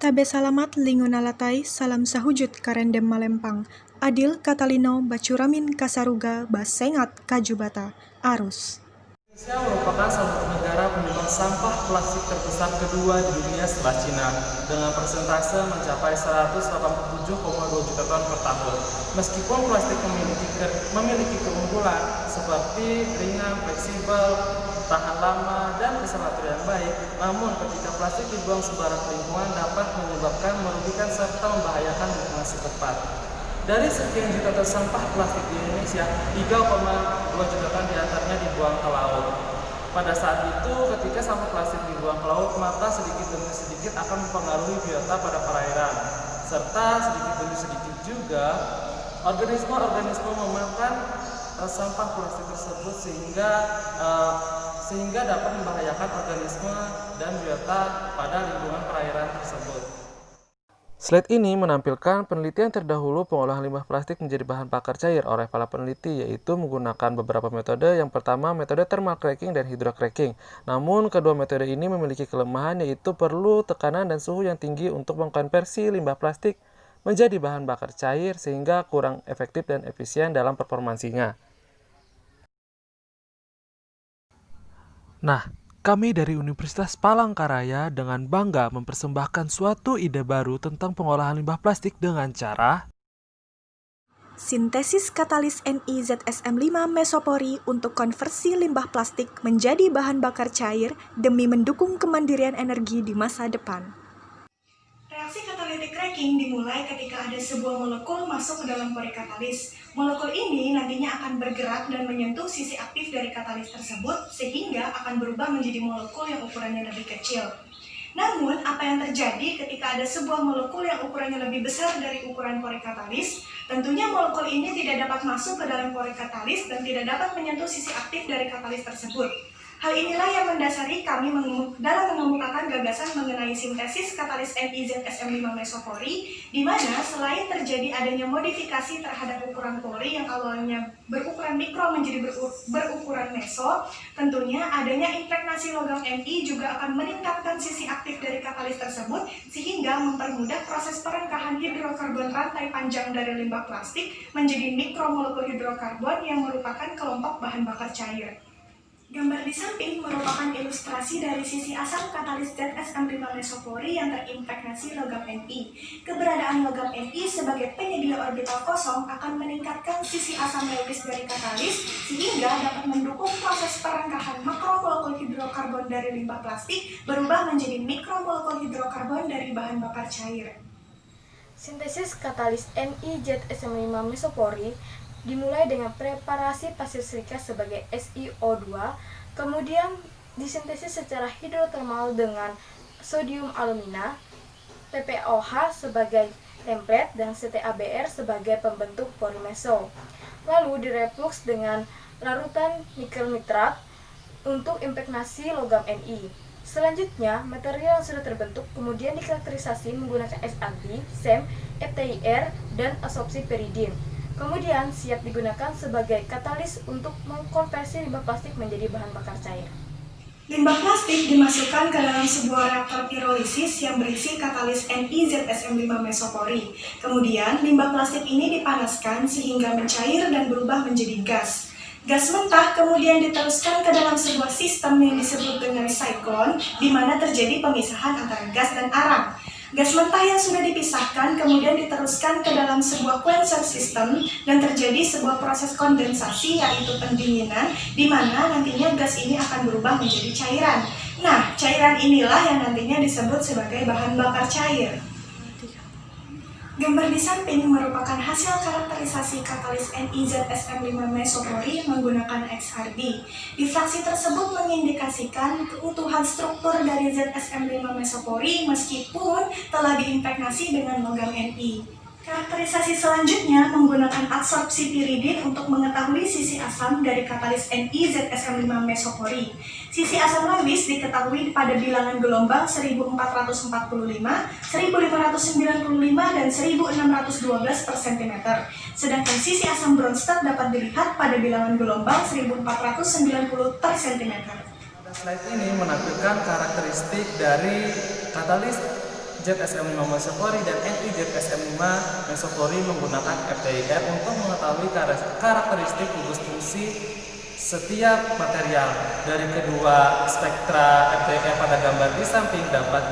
Tabe salamat lingunalatai salam sahujud karendem malempang. Adil Katalino bacuramin kasaruga basengat kajubata arus. Indonesia merupakan salah satu negara penyumbang sampah plastik terbesar kedua di dunia setelah Cina, dengan persentase mencapai 187,2 juta ton per tahun. Meskipun plastik memiliki keunggulan seperti ringan, fleksibel, tahan lama, dan konservator yang baik, namun ketika plastik dibuang sembarang lingkungan dapat merugikan serta membahayakan lingkungan setempat. Dari sekian juta ton sampah plastik di Indonesia, 3,2 juta ton diantaranya dibuang ke laut. Pada saat itu, ketika sampah plastik dibuang ke laut, maka sedikit demi sedikit akan mempengaruhi biota pada perairan, serta sedikit demi sedikit juga organisme-organisme memakan sampah plastik tersebut sehingga dapat membahayakan organisme dan biota pada lingkungan perairan tersebut. Slide ini menampilkan penelitian terdahulu pengolahan limbah plastik menjadi bahan bakar cair oleh para peneliti, yaitu menggunakan beberapa metode. Yang pertama, metode thermal cracking dan hydrocracking. Namun, kedua metode ini memiliki kelemahan, yaitu perlu tekanan dan suhu yang tinggi untuk mengkonversi limbah plastik menjadi bahan bakar cair sehingga kurang efektif dan efisien dalam performansinya. Nah, kami dari Universitas Palangkaraya dengan bangga mempersembahkan suatu ide baru tentang pengolahan limbah plastik dengan cara Sintesis katalis NiZSM5 mesopori untuk konversi limbah plastik menjadi bahan bakar cair demi mendukung kemandirian energi di masa depan. Reaksi catalytic cracking dimulai ketika ada sebuah molekul masuk ke dalam pori katalis. Molekul ini nantinya akan bergerak dan menyentuh sisi aktif dari katalis tersebut sehingga akan berubah menjadi molekul yang ukurannya lebih kecil. Namun, apa yang terjadi ketika ada sebuah molekul yang ukurannya lebih besar dari ukuran pori katalis? Tentunya molekul ini tidak dapat masuk ke dalam pori katalis dan tidak dapat menyentuh sisi aktif dari katalis tersebut. Hal inilah yang mendasari kami dalam mengemukakan gagasan mengenai sintesis katalis NiZSM5 mesopori, di mana selain terjadi adanya modifikasi terhadap ukuran pori yang awalnya berukuran mikro menjadi berukuran meso, tentunya adanya impregnasi logam Ni juga akan meningkatkan sisi aktif dari katalis tersebut, sehingga mempermudah proses perengkahan hidrokarbon rantai panjang dari limbah plastik menjadi mikromolekul hidrokarbon yang merupakan kelompok bahan bakar cair. Gambar di samping merupakan ilustrasi dari sisi asam katalis ZSM5 mesopori yang terimpregnasi logam Ni. Keberadaan logam Ni sebagai penyedia orbital kosong akan meningkatkan sisi asam Lewis dari katalis sehingga dapat mendukung proses perengkahan makromolekul hidrokarbon dari limbah plastik berubah menjadi mikromolekul hidrokarbon dari bahan bakar cair. Sintesis katalis NiZSM5 mesopori dimulai dengan preparasi pasir silika sebagai SiO2, kemudian disintesis secara hidrotermal dengan sodium alumina, PPOH sebagai template, dan CTABr sebagai pembentuk polimeso. Lalu direflux dengan larutan nikel nitrat untuk impregnasi logam Ni. Selanjutnya, material yang sudah terbentuk kemudian dikarakterisasi menggunakan SRT, SEM, FTIR, dan absorpsi peridin. Kemudian siap digunakan sebagai katalis untuk mengkonversi limbah plastik menjadi bahan bakar cair. Limbah plastik dimasukkan ke dalam sebuah reaktor pirolisis yang berisi katalis NiZSM5 mesopori. Kemudian limbah plastik ini dipanaskan sehingga mencair dan berubah menjadi gas. Gas mentah kemudian diteruskan ke dalam sebuah sistem yang disebut dengan siklon, di mana terjadi pemisahan antara gas dan arang. Gas mentah yang sudah dipisahkan kemudian diteruskan ke dalam sebuah quencher system dan terjadi sebuah proses kondensasi yaitu pendinginan, di mana nantinya gas ini akan berubah menjadi cairan. Nah, cairan inilah yang nantinya disebut sebagai bahan bakar cair. Gambar di samping merupakan hasil karakterisasi katalis NiZSM5 mesopori menggunakan XRD. Difraksi tersebut mengindikasikan keutuhan struktur dari ZSM5 mesopori meskipun telah diimpregnasi dengan logam Ni. Karakterisasi selanjutnya menggunakan absorpsi piridin untuk mengetahui sisi asam dari katalis NiZSM5 mesopori. Sisi asam Lewis diketahui pada bilangan gelombang 1445, 1595, dan 1612 per cm. Sedangkan sisi asam Bronsted dapat dilihat pada bilangan gelombang 1490 per cm. Slide ini menampilkan karakteristik dari katalis ZSM5 Mesopori dan NI-ZSM5 Mesopori menggunakan FTIR untuk mengetahui karakteristik gugus fungsi setiap material. Dari kedua spektra FTIR pada gambar di samping dapat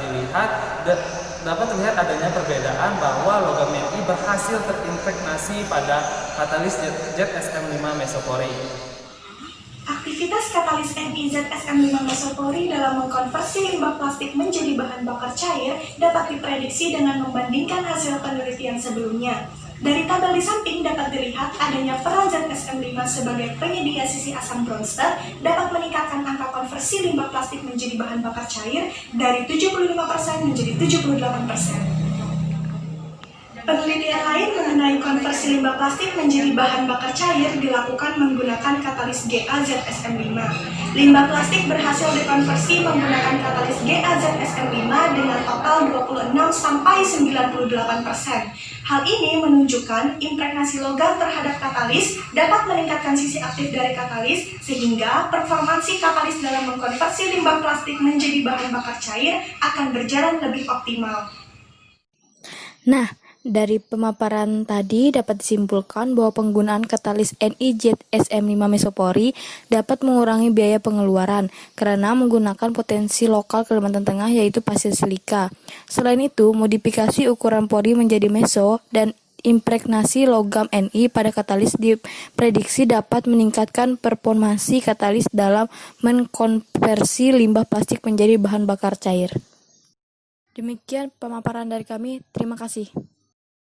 terlihat adanya perbedaan bahwa logam Ni berhasil terinfeksi pada katalis ZSM5 Mesopori. Aktivitas katalis NI-ZSM5 Mesopori dalam mengkonversi limbah plastik menjadi bahan bakar cair dapat diprediksi dengan membandingkan hasil penelitian sebelumnya. Dari tabel di samping dapat dilihat adanya peran ZSM5 sebagai penyedia sisi asam Bronsted dapat meningkatkan angka konversi limbah plastik menjadi bahan bakar cair dari 75% menjadi 78%. Penelitian lain mengenai konversi limbah plastik menjadi bahan bakar cair dilakukan menggunakan katalis GaZSM5. Limbah plastik berhasil dikonversi menggunakan katalis GaZSM5 dengan total 26-98%. Hal ini menunjukkan impregnasi logam terhadap katalis dapat meningkatkan sisi aktif dari katalis sehingga performansi katalis dalam mengkonversi limbah plastik menjadi bahan bakar cair akan berjalan lebih optimal. Nah, dari pemaparan tadi dapat disimpulkan bahwa penggunaan katalis NI-ZSM5 Mesopori dapat mengurangi biaya pengeluaran karena menggunakan potensi lokal Kalimantan Tengah yaitu pasir silika. Selain itu, modifikasi ukuran pori menjadi meso dan impregnasi logam Ni pada katalis diprediksi dapat meningkatkan performansi katalis dalam mengkonversi limbah plastik menjadi bahan bakar cair. Demikian pemaparan dari kami. Terima kasih.